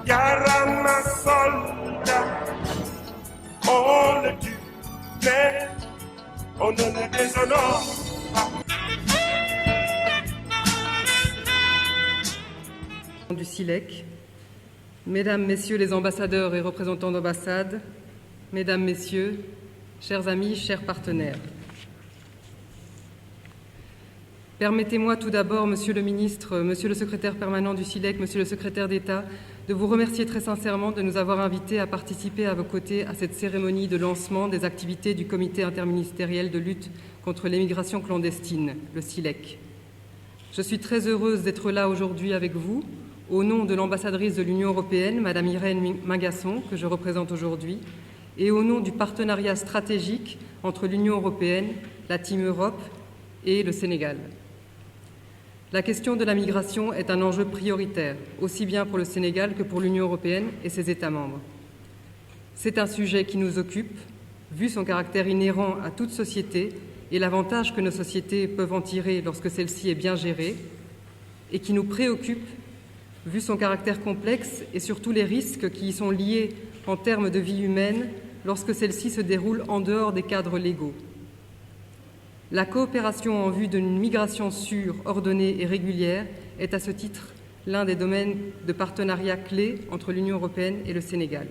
Yarama soldat, on le tue, mais on ne le déshonore pas. Du SILEC, Mesdames, Messieurs les ambassadeurs et représentants d'ambassade, Mesdames, Messieurs, chers amis, chers partenaires. Permettez-moi tout d'abord, Monsieur le Ministre, Monsieur le Secrétaire permanent du SILEC, Monsieur le Secrétaire d'État, de vous remercier très sincèrement de nous avoir invités à participer à vos côtés à cette cérémonie de lancement des activités du Comité interministériel de lutte contre l'immigration clandestine, le SILEC. Je suis très heureuse d'être là aujourd'hui avec vous, au nom de l'ambassadrice de l'Union européenne, Madame Irène Mingasson, que je représente aujourd'hui, et au nom du partenariat stratégique entre l'Union européenne, la Team Europe et le Sénégal. La question de la migration est un enjeu prioritaire, aussi bien pour le Sénégal que pour l'Union européenne et ses États membres. C'est un sujet qui nous occupe, vu son caractère inhérent à toute société et l'avantage que nos sociétés peuvent en tirer lorsque celle-ci est bien gérée, et qui nous préoccupe, vu son caractère complexe et surtout les risques qui y sont liés en termes de vie humaine lorsque celle-ci se déroule en dehors des cadres légaux. La coopération en vue d'une migration sûre, ordonnée et régulière est à ce titre l'un des domaines de partenariat clés entre l'Union européenne et le Sénégal.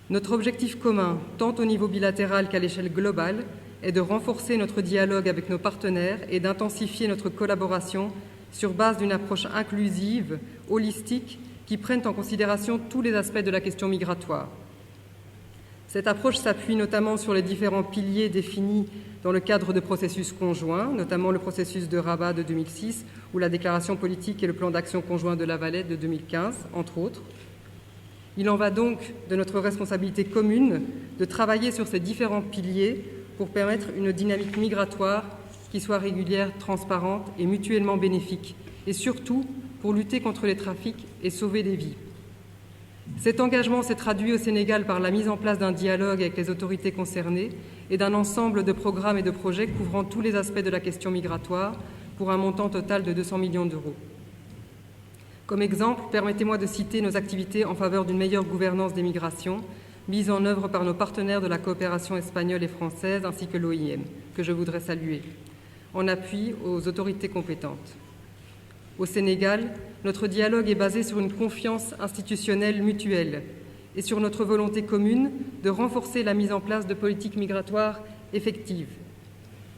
Notre objectif commun, tant au niveau bilatéral qu'à l'échelle globale, est de renforcer notre dialogue avec nos partenaires et d'intensifier notre collaboration sur base d'une approche inclusive, holistique, qui prenne en considération tous les aspects de la question migratoire. Cette approche s'appuie notamment sur les différents piliers définis dans le cadre de processus conjoints, notamment le processus de Rabat de 2006 ou la déclaration politique et le plan d'action conjoint de La Valette de 2015, entre autres. Il en va donc de notre responsabilité commune de travailler sur ces différents piliers pour permettre une dynamique migratoire qui soit régulière, transparente et mutuellement bénéfique, et surtout pour lutter contre les trafics et sauver des vies. Cet engagement s'est traduit au Sénégal par la mise en place d'un dialogue avec les autorités concernées et d'un ensemble de programmes et de projets couvrant tous les aspects de la question migratoire pour un montant total de 200 millions d'euros. Comme exemple, permettez-moi de citer nos activités en faveur d'une meilleure gouvernance des migrations, mises en œuvre par nos partenaires de la coopération espagnole et française ainsi que l'OIM, que je voudrais saluer, en appui aux autorités compétentes. Au Sénégal, notre dialogue est basé sur une confiance institutionnelle mutuelle et sur notre volonté commune de renforcer la mise en place de politiques migratoires effectives.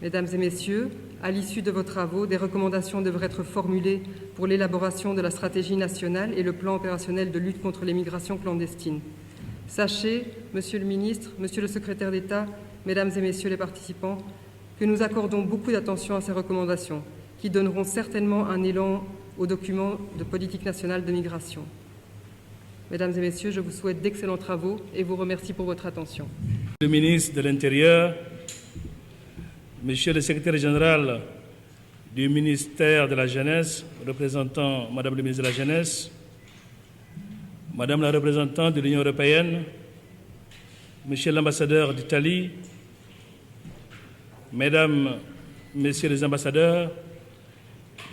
Mesdames et Messieurs, à l'issue de vos travaux, des recommandations devraient être formulées pour l'élaboration de la stratégie nationale et le plan opérationnel de lutte contre les migrations clandestines. Sachez, Monsieur le Ministre, Monsieur le Secrétaire d'État, Mesdames et Messieurs les participants, que nous accordons beaucoup d'attention à ces recommandations, qui donneront certainement un élan au document de politique nationale de migration. Mesdames et Messieurs, je vous souhaite d'excellents travaux et vous remercie pour votre attention. Le ministre de l'Intérieur, Monsieur le Secrétaire général du ministère de la Jeunesse, représentant Madame le ministre de la Jeunesse, Madame la représentante de l'Union européenne, Monsieur l'ambassadeur d'Italie, Mesdames, Messieurs les ambassadeurs,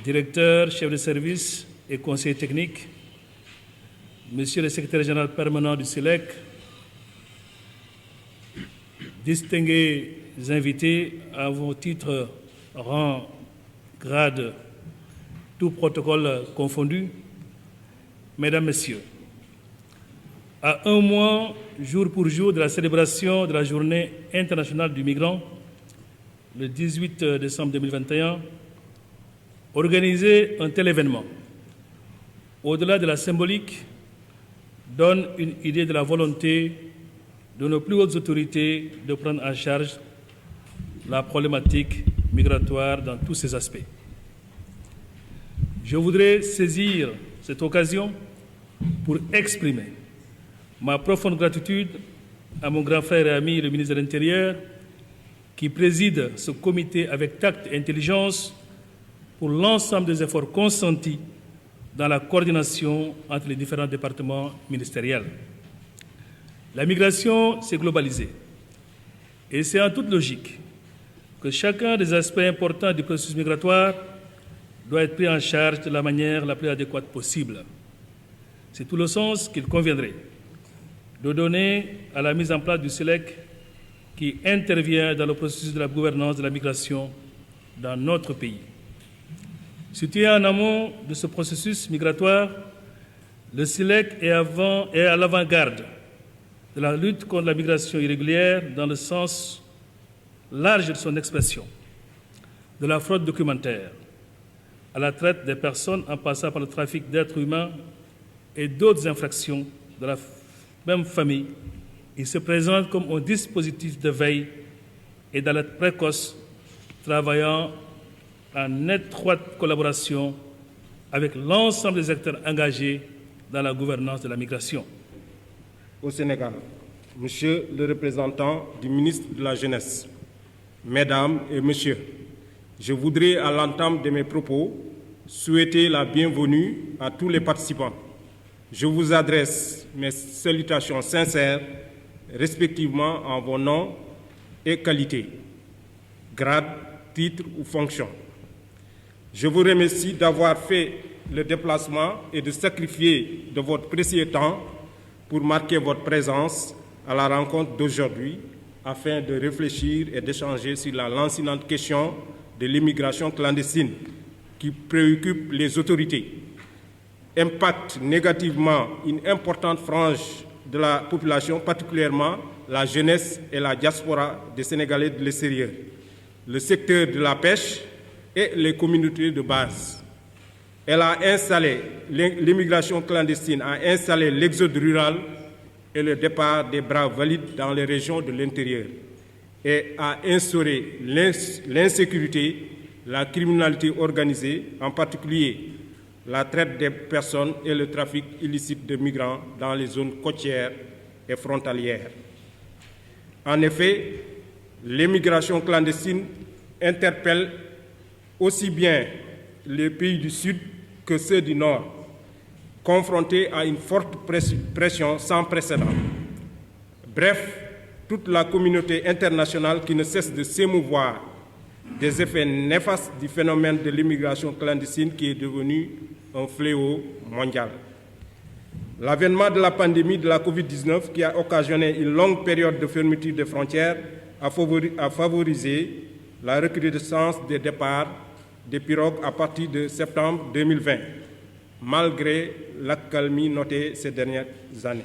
directeurs, chefs de service et conseillers techniques, Monsieur le Secrétaire général permanent du SILEC, distingués invités à vos titres, rang, grade, tout protocole confondu, Mesdames, Messieurs, à un mois, jour pour jour, de la célébration de la Journée internationale du migrant, le 18 décembre 2021, organiser un tel événement, au-delà de la symbolique, donne une idée de la volonté de nos plus hautes autorités de prendre en charge la problématique migratoire dans tous ses aspects. Je voudrais saisir cette occasion pour exprimer ma profonde gratitude à mon grand frère et ami, le ministre de l'Intérieur, qui préside ce comité avec tact et intelligence pour l'ensemble des efforts consentis dans la coordination entre les différents départements ministériels. La migration s'est globalisée et c'est en toute logique que chacun des aspects importants du processus migratoire doit être pris en charge de la manière la plus adéquate possible. C'est tout le sens qu'il conviendrait de donner à la mise en place du SILEC qui intervient dans le processus de la gouvernance de la migration dans notre pays. Situé en amont de ce processus migratoire, le SILEC est à l'avant-garde de la lutte contre la migration irrégulière dans le sens large de son expression, de la fraude documentaire à la traite des personnes en passant par le trafic d'êtres humains et d'autres infractions de la même famille. Il se présente comme un dispositif de veille et d'alerte précoce, travaillant en étroite collaboration avec l'ensemble des acteurs engagés dans la gouvernance de la migration. Au Sénégal, Monsieur le représentant du ministre de la Jeunesse, Mesdames et Messieurs, je voudrais, à l'entame de mes propos, souhaiter la bienvenue à tous les participants. Je vous adresse mes salutations sincères, respectivement en vos noms et qualités, grades, titres ou fonctions. Je vous remercie d'avoir fait le déplacement et de sacrifier de votre précieux temps pour marquer votre présence à la rencontre d'aujourd'hui afin de réfléchir et d'échanger sur la lancinante question de l'immigration clandestine qui préoccupe les autorités, impacte négativement une importante frange de la population, particulièrement la jeunesse et la diaspora des Sénégalais de l'extérieur, le secteur de la pêche et les communautés de base. Elle a installé, l'immigration clandestine a installé l'exode rural et le départ des bras valides dans les régions de l'intérieur et a instauré l'insécurité, la criminalité organisée, en particulier la traite des personnes et le trafic illicite de migrants dans les zones côtières et frontalières. En effet, l'immigration clandestine interpelle aussi bien les pays du Sud que ceux du Nord, confrontés à une forte pression sans précédent. Bref, toute la communauté internationale qui ne cesse de s'émouvoir des effets néfastes du phénomène de l'immigration clandestine qui est devenu un fléau mondial. L'avènement de la pandémie de la Covid-19, qui a occasionné une longue période de fermeture des frontières, a favorisé la recrudescence des départs des pirogues à partir de septembre 2020, malgré l'accalmie notée ces dernières années.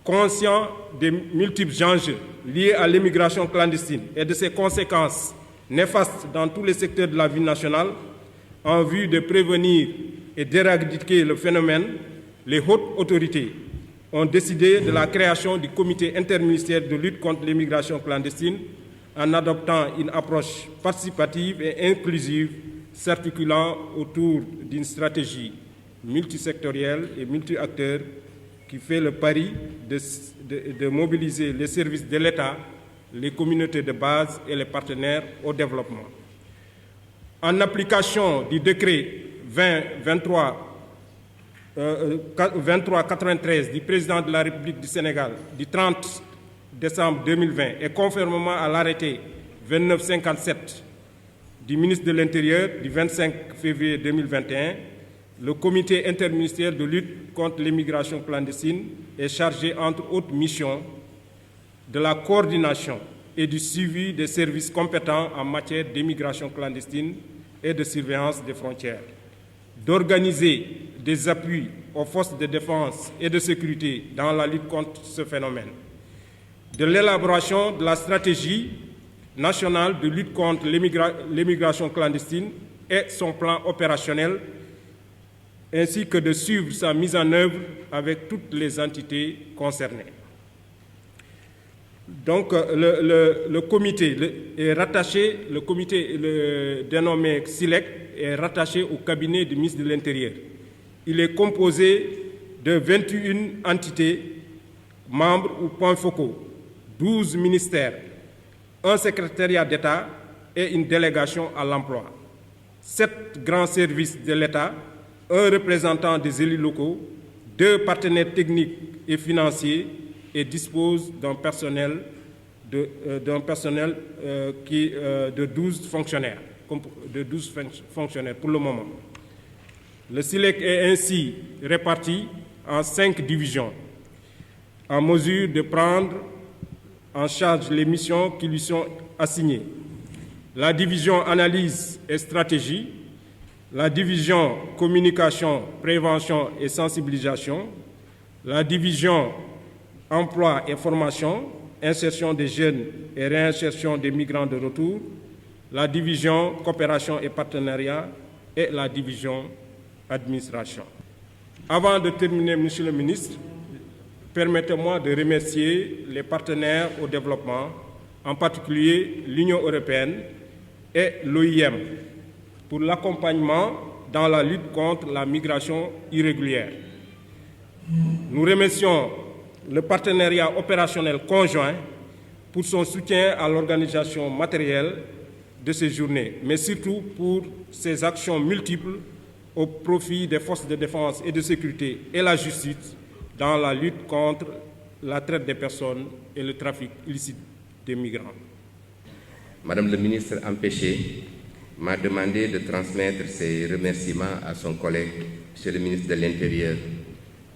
Conscient des multiples enjeux liés à l'immigration clandestine et de ses conséquences néfastes dans tous les secteurs de la vie nationale, en vue de prévenir et d'éradiquer le phénomène, les hautes autorités ont décidé de la création du comité interministériel de lutte contre l'immigration clandestine en adoptant une approche participative et inclusive s'articulant autour d'une stratégie multisectorielle et multi-acteurs qui fait le pari de mobiliser les services de l'État, les communautés de base et les partenaires au développement. En application du décret 2393 du président de la République du Sénégal du 30 décembre 2020 et conformément à l'arrêté 2957 du ministre de l'Intérieur du 25 février 2021, le comité interministériel de lutte contre l'immigration clandestine est chargé, entre autres missions, de la coordination et du suivi des services compétents en matière d'immigration clandestine et de surveillance des frontières, d'organiser des appuis aux forces de défense et de sécurité dans la lutte contre ce phénomène, de l'élaboration de la stratégie nationale de lutte contre l'immigration clandestine et son plan opérationnel, ainsi que de suivre sa mise en œuvre avec toutes les entités concernées. Donc, le comité est rattaché, le comité dénommé SILEC est rattaché au cabinet du ministre de l'Intérieur. Il est composé de 21 entités, membres ou points focaux, 12 ministères, un secrétariat d'État et une délégation à l'emploi, 7 grands services de l'État, un représentant des élus locaux, 2 partenaires techniques et financiers et dispose d'un personnel de 12 fonctionnaires, pour le moment. Le SILEC est ainsi réparti en 5 divisions, en mesure de prendre en charge les missions qui lui sont assignées. La division analyse et stratégie, la division communication, prévention et sensibilisation, la division emploi et formation, insertion des jeunes et réinsertion des migrants de retour, la division coopération et partenariat et la division administration. Avant de terminer, Monsieur le ministre, permettez-moi de remercier les partenaires au développement, en particulier l'Union européenne et l'OIM, pour l'accompagnement dans la lutte contre la migration irrégulière. Nous remercions le partenariat opérationnel conjoint pour son soutien à l'organisation matérielle de ces journées, mais surtout pour ses actions multiples au profit des forces de défense et de sécurité et la justice dans la lutte contre la traite des personnes et le trafic illicite des migrants. Madame le ministre Ampéché m'a demandé de transmettre ses remerciements à son collègue, Monsieur le ministre de l'Intérieur,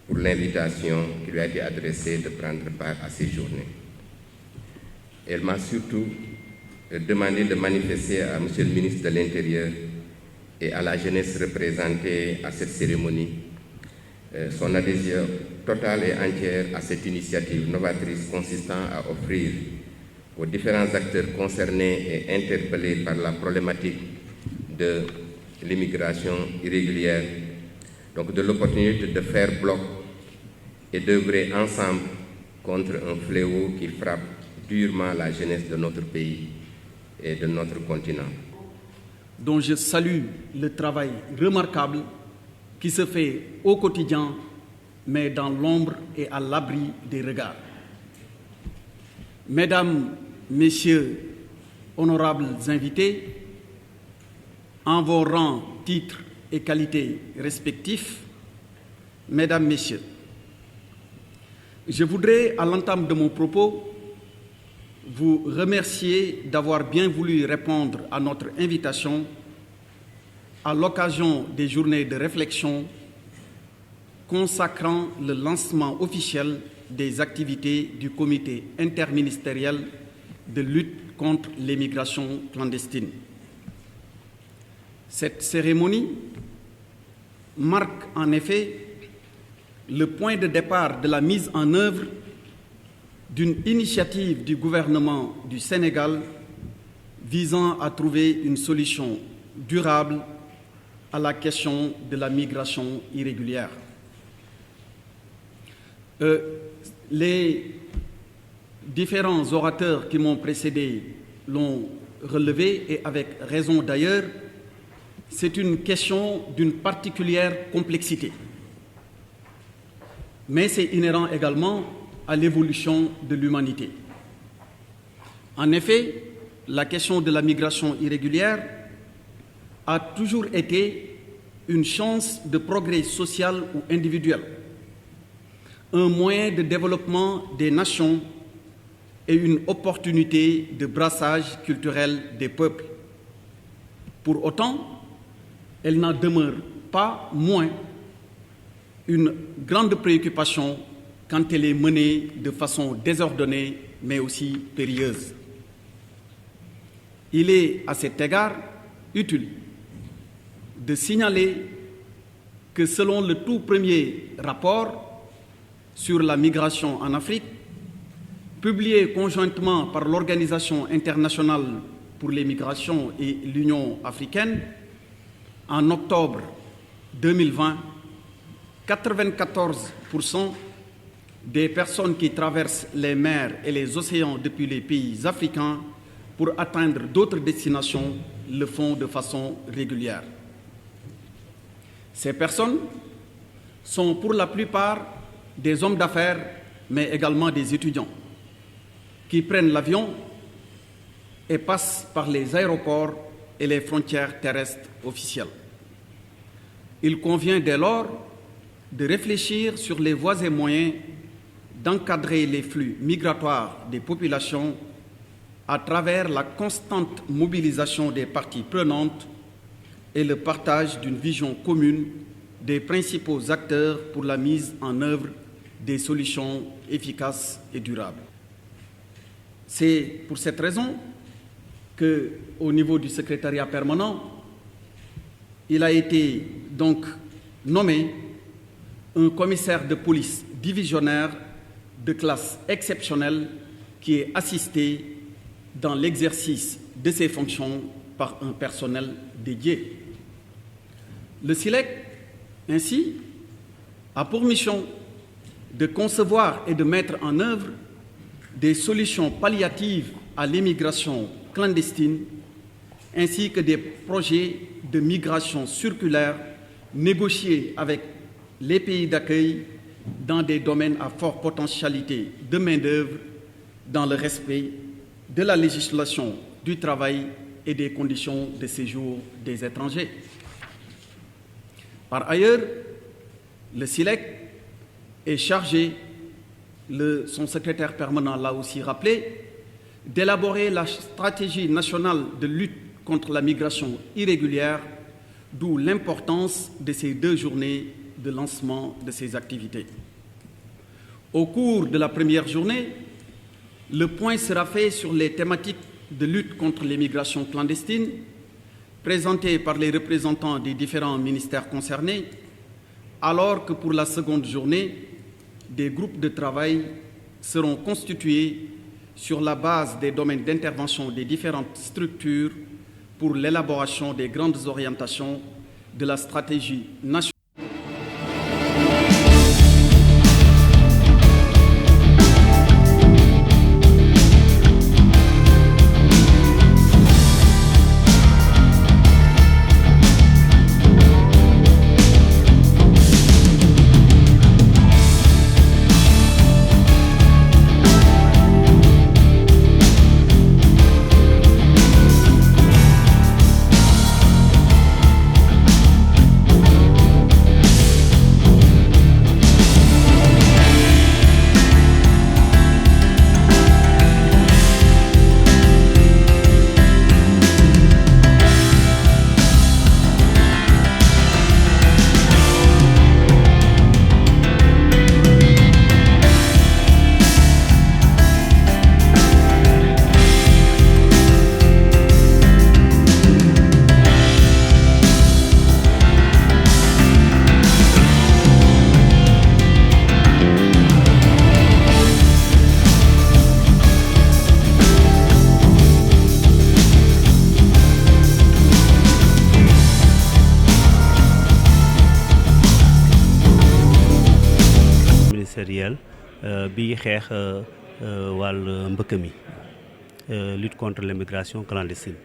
pour l'invitation qui lui a été adressée de prendre part à ces journées. Elle m'a surtout demandé de manifester à Monsieur le ministre de l'Intérieur et à la jeunesse représentée à cette cérémonie son adhésion totale et entière à cette initiative novatrice consistant à offrir aux différents acteurs concernés et interpellés par la problématique de l'immigration irrégulière, donc de l'opportunité de faire bloc et d'œuvrer ensemble contre un fléau qui frappe durement la jeunesse de notre pays et de notre continent. Dont je salue le travail remarquable qui se fait au quotidien, mais dans l'ombre et à l'abri des regards. Mesdames, Messieurs, honorables invités, en vos rangs, titres et qualités respectifs, Mesdames, Messieurs, je voudrais, à l'entame de mon propos, vous remercier d'avoir bien voulu répondre à notre invitation à l'occasion des journées de réflexion consacrant le lancement officiel des activités du comité interministériel de lutte contre l'immigration clandestine. Cette cérémonie marque en effet le point de départ de la mise en œuvre d'une initiative du gouvernement du Sénégal visant à trouver une solution durable à la question de la migration irrégulière. Les différents orateurs qui m'ont précédé l'ont relevé, et avec raison d'ailleurs. C'est une question d'une particulière complexité. Mais c'est inhérent également à l'évolution de l'humanité. En effet, la question de la migration irrégulière a toujours été une chance de progrès social ou individuel, un moyen de développement des nations et une opportunité de brassage culturel des peuples. Pour autant, elle n'en demeure pas moins une grande préoccupation quand elle est menée de façon désordonnée, mais aussi périlleuse. Il est à cet égard utile de signaler que selon le tout premier rapport sur la migration en Afrique, publié conjointement par l'Organisation internationale pour les migrations et l'Union africaine, en octobre 2020, 94% des personnes qui traversent les mers et les océans depuis les pays africains pour atteindre d'autres destinations le font de façon régulière. Ces personnes sont pour la plupart des hommes d'affaires, mais également des étudiants, qui prennent l'avion et passent par les aéroports et les frontières terrestres officielles. Il convient dès lors de réfléchir sur les voies et moyens d'encadrer les flux migratoires des populations à travers la constante mobilisation des parties prenantes et le partage d'une vision commune des principaux acteurs pour la mise en œuvre des solutions efficaces et durables. C'est pour cette raison qu'au niveau du secrétariat permanent, il a été donc nommé un commissaire de police divisionnaire de classe exceptionnelle qui est assisté dans l'exercice de ses fonctions par un personnel dédié. Le SILEC, ainsi, a pour mission de concevoir et de mettre en œuvre des solutions palliatives à l'immigration clandestine, ainsi que des projets de migration circulaire négociés avec les pays d'accueil dans des domaines à forte potentialité de main-d'œuvre, dans le respect de la législation du travail et des conditions de séjour des étrangers. Par ailleurs, le SILEC est chargé, son secrétaire permanent l'a aussi rappelé, d'élaborer la stratégie nationale de lutte contre la migration irrégulière, d'où l'importance de ces 2 journées de lancement de ces activités. Au cours de la première journée, le point sera fait sur les thématiques de lutte contre l'immigration clandestine, présentées par les représentants des différents ministères concernés, alors que pour la seconde journée, des groupes de travail seront constitués sur la base des domaines d'intervention des différentes structures pour l'élaboration des grandes orientations de la stratégie nationale. bi xeex wàllu mbëkk mi lutte contre l'immigration clandestine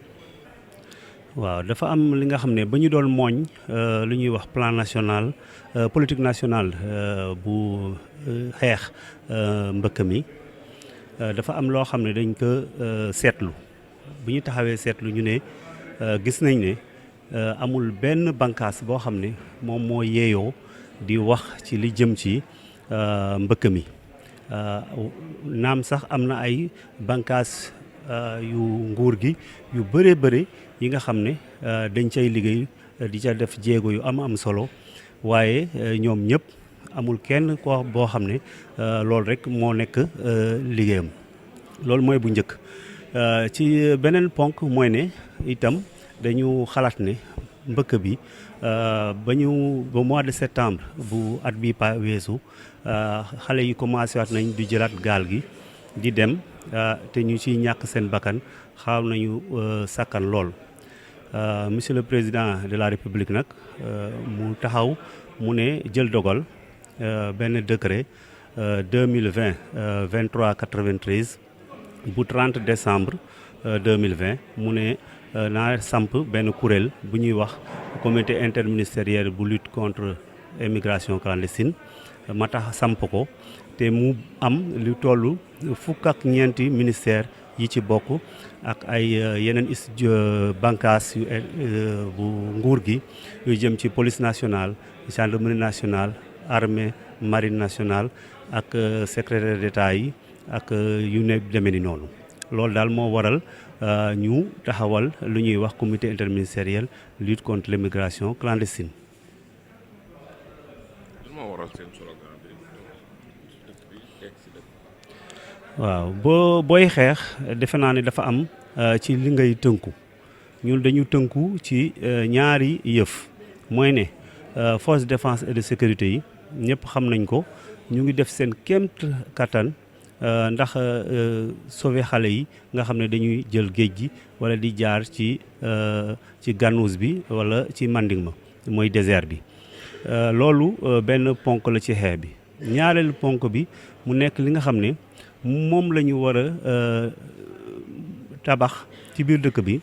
waaw dafa am li nga xam ne ba ñu doon mooñ lu ñuy wax plan national politique nationale bu xeex mbëkk mi dafa am loo xam ne dañ ko seetlu bu ñu taxawee seetlu ñu ne gis nañ ne amul benn bànqaas boo xam ne moom moo yeeyoo di wax ci li jëm ci mbëkk mi naam sax am na ay bànqaas yu nguur gi yu bëree bëri yi nga xam ne dañ cay liggéey di ca def jéego yu am solo waaye ñoom ñëpp amul kenn ko boo xam ne loolu rek moo nekk liggéeyam loolu mooy bu njëkk ci beneen ponk mooy ne itam dañu xalaat ne mbëkk bi ba mois de septembre bu at bi weesu xale yi commencé waat nañ di jëlaat gaal gi di dem te ñu ciy ñàkk seen bakkan xaaw nañu sakkan lool monsieur le président de la république nag mu taxaw mu ne jël dogal benn décret 2020 2393 bu 30 décembre 2020 mu ne naa samp benn kuréel bu ñuy wax comité interministériel bu lutte contre immigration clandestine ma tax samp ko te mu am lu toll fukk ak ñeenti ministère yi ci bokk ak ay yeneen bànqaas bu nguur gi yu jëm ci police nationale gendarmerie nationale armée marine nationale ak secrétaire d'état yi ak yu ne demee ni noonu loolu daal moo waral ñu taxawal lu ñuy wax comité interministériel lutte contre l'immigration clandestine waaw booy xeex defe naa ne dafa am ci li ngay tënku ñun dañu tënku ci ñaari yëf mooy ne force de défense et de sécurité yi ñëpp xam nañ ko ñu ngi def seen kéemt kattan ndax sauver xale yi nga xam ne dañuy jël géej gi wala di jaar ci Ganouz bi wala ci Manding ma mooy désert bi loolu benn ponk la ci xeex bi ñaareelu ponk bi mu nekk li nga xam ne moom la ñu war a tabax ci biir dëkk bi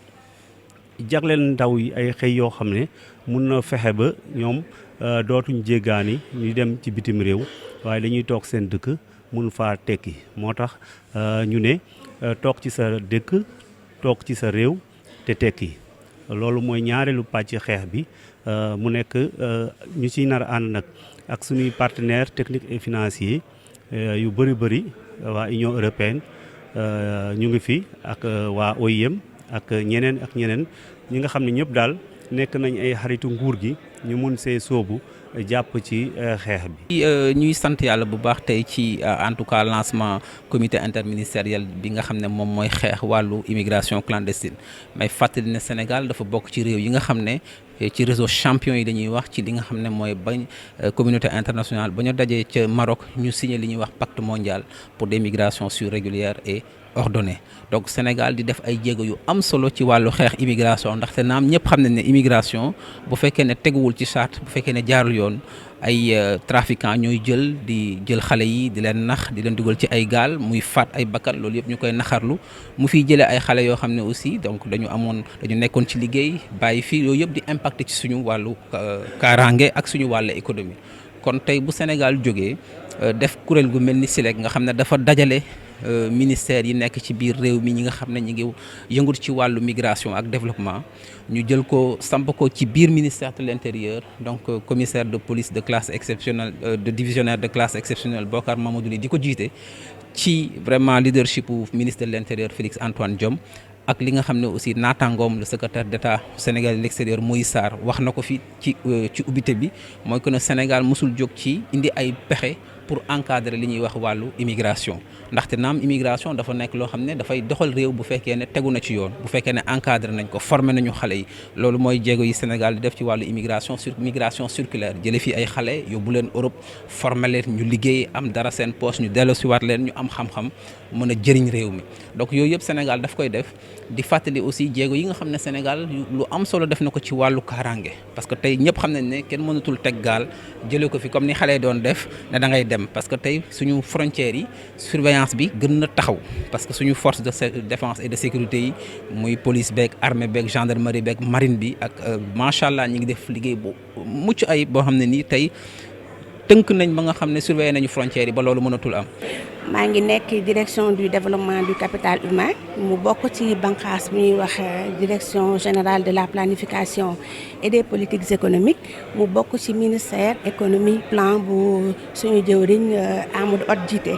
jagleel ndaw yi ay xëy yoo xam ne mun na fexe ba ñoom dootuñ jéggaani ñu dem ci bitim réew waaye dañuy toog seen dëkk mun faa tekki moo tax ñu ne toog ci sa dëkk toog ci sa réew te tekki loolu mooy ñaareelu pàcc xeex bi mu nekk ñu ciy nar a ànd nag ak suñuy partenaires techniques et financiers yu bëri waa Union européenne ñu ngi fi ak waa OIM ak ñeneen ñi nga xam ne ñëpp daal nekk nañ ay xaritu nguur gi ñu mun see soobu jàpp ci xeex bi. ñuy sant yàlla bu baax tey ci en tout cas lancement comité interministériel bi nga xam ne moom mooy xeex wàllu immigration clandestine may fàttali ne Sénégal dafa bokk ci réew yi nga xam ne ci réseau champion yi dañuy wax ci li nga xam ne mooy bañ communauté internationale ba ñu dajee ca Maroc ñu signé li ñuy wax pacte mondial pour des migrations sûres, régulières et ordonnées. Donc Sénégal di def ay jéego yu am solo ci wàllu xeex immigration ndaxte naam ñëpp xam nañ ne immigration bu fekkee ne teguwul ci charte bu fekkee ne jaarul yoon ay trafiquants ñooy di jël xale yi di leen nax di leen dugal ci ay gaal muy faat ay bakkan loolu yëpp ñu koy naxarlu mu fiy jëlee ay xale yoo xam ne aussi donc dañu nekkoon ci liggéey bàyyi fii yooyu yëpp di impacté ci suñu wàllu kaaraange ak suñu wàllu économie. kon tey bu Sénégal jógee def kuréel gu mel ni SILEC nga xam ne dafa dajale ministère yi nekk ci biir réew mi ñi nga xam ne ñi ngi yëngut ci wàllu migration ak développement ñu jël ko samp ko ci biir ministère de l'intérieur donc commissaire de police de classe exceptionnelle de divisionnaire de classe exceptionnelle Bokar Mamadou Ly di ko jiite ci vraiment leadership bu ministre de l'intérieur Félix Antoine Diome ak li nga xam ne aussi naataangoom le secrétaire d'État Sénégal de l'extérieur Moïse Sarr wax na ko fi ci ubbite bi mooy que ne Sénégal mosul jóg ci indi ay pexe pour encadrer li ñuy wax wàllu immigration ndaxte naam immigration dafa nekk loo xam ne dafay doxal réew bu fekkee ne tegu na ci yoon bu fekkee ne encadré nañ ko formé nañu xale yi loolu mooy jéego yi Sénégal di def ci wàllu migration circulaire jële fi ay xale yóbbu leen Europe formé leen ñu liggéey am dara seen poche ñu delloosiwaat leen ñu am xam-xam mën a jëriñ réew mi donc yooyu yëpp Sénégal daf koy def di fàttali aussi jéego yi nga xam ne Sénégal lu am solo def na ko ci wàllu kaaraange parce que tey ñëpp xam nañ ne kenn mënatul teg gaal jëlee ko fi comme ni xale doon def ne da ngay dem parce que tey suñu frontières yi surveillance bi gën na taxaw parce que suñu force de défense et de sécurité yi muy police beeg armée beeg gendarmerie beeg marine bi ak macha allah ñi ngi def liggéey bu mucc ayib boo xam ne nii tey tënk nañ ba nga xam ne surveiller nañu frontières yi ba loolu mënatul am. maa ngi nekk direction du développement du capital humain mu bokk ci bànqaas bi ñuy wax direction générale de la planification et des politiques économiques mu bokk ci ministère économie plan bu suñu jëwriñ Amadou Hott jiite.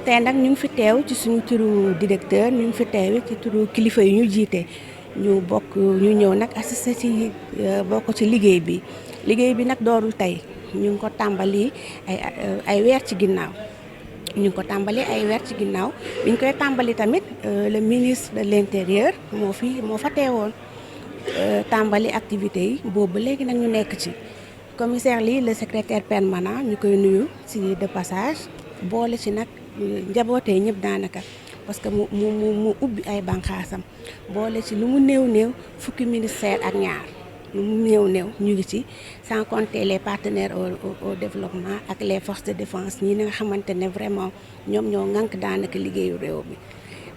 tey nag ñu ngi fi teew ci suñu turu directeur ñu ngi fi teew ci turu kilifa yi ñu jiite ñu ñëw nag assister ci bokk ci liggéey bi nag doorul tey ñu ngi ko tàmbali ay weer ci ginnaaw. biñ koy tàmbali tamit le ministre de l'intérieur moo fa teewoon tàmbali activités yi boobu léegi nag ñu nekk ci commissaire Ly le secrétaire permanent ñu koy nuyu ci de passage boole ci nag njabootee ñëpp daanaka parce que mu ubbi ay bànqaasam boole ci lu mu néew fukki ministère ak ñaar lu mu néew ñu ngi ci sans compter les partenaires au développement ak les forces de défense ñi nga xamante ne vraiment ñoom ñoo ŋànk daanaka liggéeyu réew mi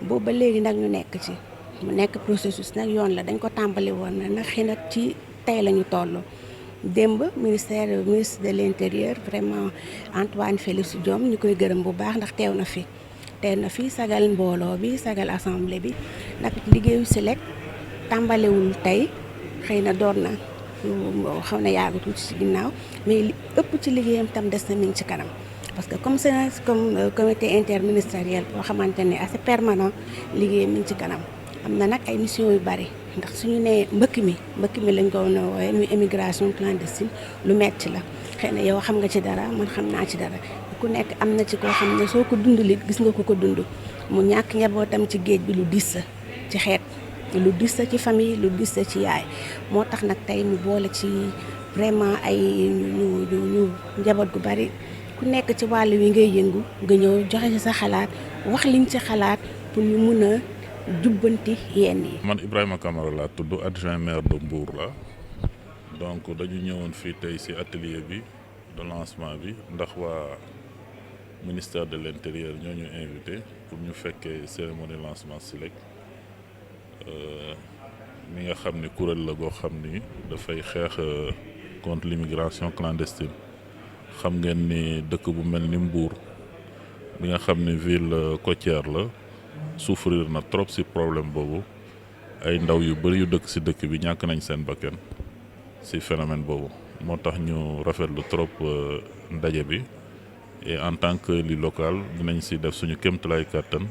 boobu ba léegi nag ñu nekk ci mu nekk processus nag yoon la dañ ko tàmbali woon na nag xëy na ci tey la ñu toll démb ministre de l'intérieur vraiment Antoine Félix Diome ñu koy gërëm bu baax ndax teew na fi sagal mbooloo bi sagal assemblée bi nag liggéeyu SILEC tàmbaliwul tey xëy na door na xaw na yàgg tuuti ci ginnaaw mais li ëpp ci liggéeyam tam des na mi ngi ci kanam parce que comme comité interministériel boo xamante ne assez permanent liggéeyam mi ngi ci kanam am na nag ay mission yu bari ndax suñu nee mbëkk mi lañ ko woowee muy immigration clandestine lu metti la xëy na yow xam nga ci dara man xam naa ci dara ku nekk am na ci koo xam ne soo ko dundulit gis nga ko dund mu ñàkk njabootam ci géej bi lu dis ci xeet lu dis ci famille lu dis ci yaay moo tax nag tey mu boole ci vraiment ay ñu njaboot gu bari ku nekk ci wàll wi ngay yëngu nga ñëw joxe ci sa xalaat wax liñ ci xalaat pour ñu mun a jubbanti yenn yi. man Ibrahima Camara laa tudd adjoint maire de Mbour la donc dañu ñëwoon fii tey ci atelier bi de lancement bi ndax waa ministère de l'intérieur ñoo ñu invité pour ñu fekkee cérémonie lancement SILEC mi nga xam ni kuréel la goo xam ni dafay xeex contre l'immigration clandestine xam ngeen ni dëkk bu mel ni Mbour bi nga xam ni ville côtière la souffrir na trop ci problème boobu ay ndaw yu bari yu dëkk ci dëkk bi ñàkk nañ seen bakkan ci phénomène boobu moo tax ñu rafetlu trop ndaje bi et en tant que élu local dinañ ci def suñu kéemtalaay kàttan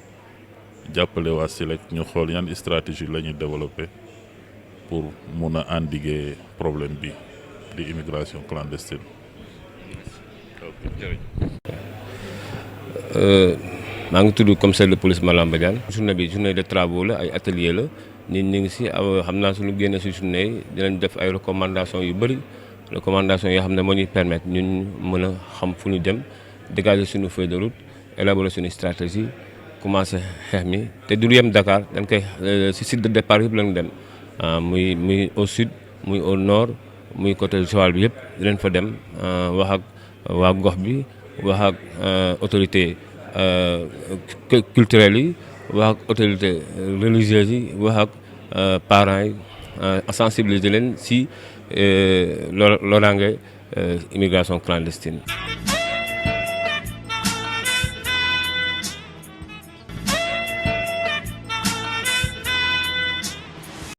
jàppale waa SILEC ñu xool yan stratégie la ñuy développer pour mun a endiguer problème bi di immigration clandestine. maa ngi tudd commissaire de police Malam Badiane. journée bi journée de travaux la ay atelier la nit ñi ngi ci xam naa suñu génne ci journée yi dinañ def ay recommandations yu bari recommandations yoo xam ne moo ñuy permettre ñun mën a xam fu ñu dem dégager suñu feuille de route élaborer suñu stratégie commencer xeex mi te du yem Dakar dañ koy ci site de départ yëpp lañu dem muy au sud muy au nord muy côté Joal bi yëpp dinañ fa dem wax ak waa gox bi wax ak autorité culturelles yi wax ak autorité religieuses yi wax ak parents yi sensibiliser leen ci loraange immigration clandestine.